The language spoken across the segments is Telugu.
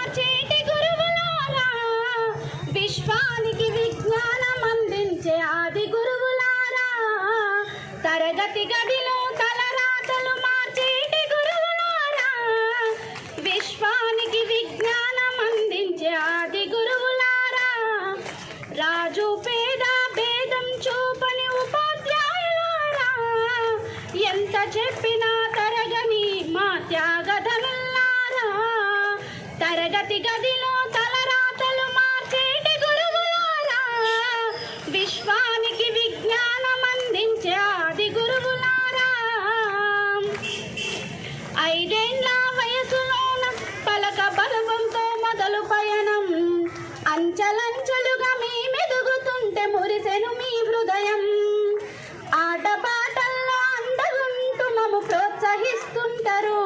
మార్చేటి గురువులారా, విశ్వానికి విజ్ఞానం అందించే ఆది గురువులారా, తరగతి గదిలో తలరాతలు మార్చేటి గురువులారా, విశ్వానికి విజ్ఞానం అందించే ఆది గురువులారా, రాజు పేద భేదం చూపని ఉపాధ్యాయులారా, ఎంత చెప్పినా తరగని మా త్యాగధనులారా, తరగతి గదిలో తలరాతలు మార్చేటి గురువులారా, విశ్వానికి విజ్ఞానం అందించే ఆది గురువులారా. 5 ఏళ్ల వయసులోన పలక బలవంతో మొదలు పయనం, అంచలంచలుగా మీ మెదుగుతుంటే మురిసెను మీ హృదయం, ఆటపాటల్లో అందగుంటూ మము ప్రోత్సహిస్తుంటారు,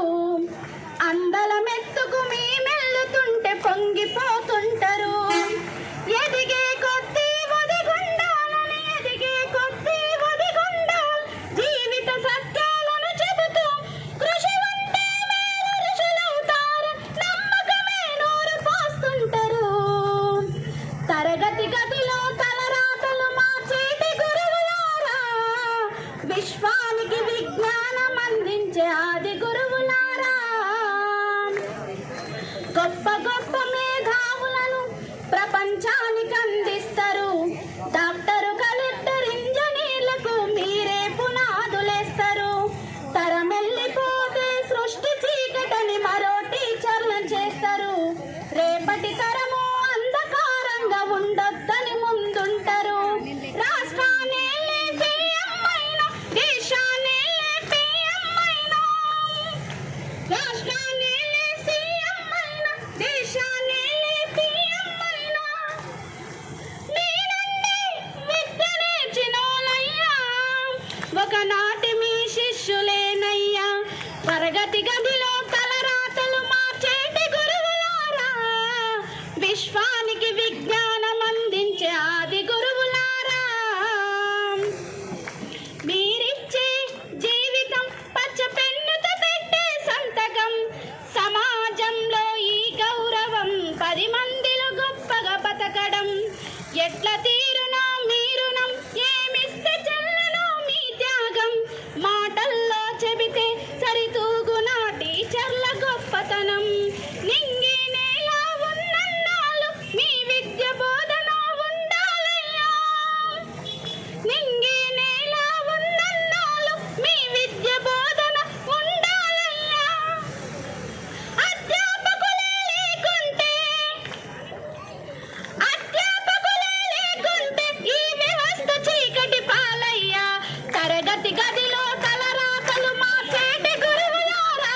అందల మెత్తుకు మీ మెల్లుతుంటే పొంగిపోతుంటారు, ఎదిగే కొద్దీ ఒదిగుండాలని ఎదిగే కొద్దీ ఒదిగుండా, జీవిత సత్యాలను చెబుతూ కృషి ఉంటే మీరు ఋషులవుతారు, నమ్మకమే నూరు పోస్తుంటారు, తరగతి గదిలో తలరాతలు మార్చేటి గురువులారా, విశ్వానికి విజ్ఞానం అందించే ఆది గురువులారా. గొప్ప గొప్ప మేధావులను ప్రపంచానికి అందిస్తారు, డాక్టరు కలెక్టర్ ఇంజనీర్లకు మీరే పునాదులేస్తారు, తరమెల్లిపోతే సృష్టి చీకటని మరో టీచర్లను చేస్తారు, రేపటి తరము అంధకారంగా ఉండొద్దని ముందుంటారు, రాష్ట్రాన్ని సీఎం అయినా దేశాన్ని పిఎం అయినా, రాష్ట్రాన్ని సీఎం అయినా దేశాన్ని పిఎం అయినా, మీ నుండి విద్య నేర్చినోలయ్యా, ఒకనాటి మీ శిష్యులేనయ్యా, తరగతి గదిలో తలరాతలు మార్చేటి గురువులారా, విశ్వానికి విజ్ఞానం అందించే ఆది గురువులారా. మీరిచ్చే జీవితం పచ్చ పెన్నుతో పెట్టే సంతకం, సమాజంలో ఈ గౌరవం 10 మందిలో గొప్పగా బతకడం, ఎట్ల తీరునో మీరునం ఏమిస్తే చెల్లనో మీ త్యాగం, మాటల్లో చెబితే సరితూగునా టీచర్ల గొప్పతనం, నింగి నేల ఉన్నన్నాళ్ళు మీ విద్య బోధన ఉండాలయ్యా, నింగి నేల ఉన్నన్నాళ్ళు మీ విద్య బోధన ఉండాలయ్యా, అధ్యాపకులే లేకుంటే ఈ వ్యవస్థ చీకటి పాలయ్యా, తరగతి గదిలో తలరాతలు మార్చేటి గురువులారా,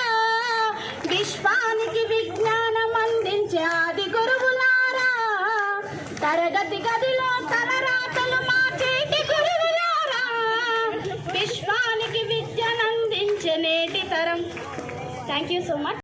విశ్వానికి విజ్ఞానం అందించే ఆది గురువులారా, తరగతి గదిలో తలరాతలు మార్చేటి గురువులారా, విశ్వానికి విద్యనందించే నేటి తరం. Thank you so much.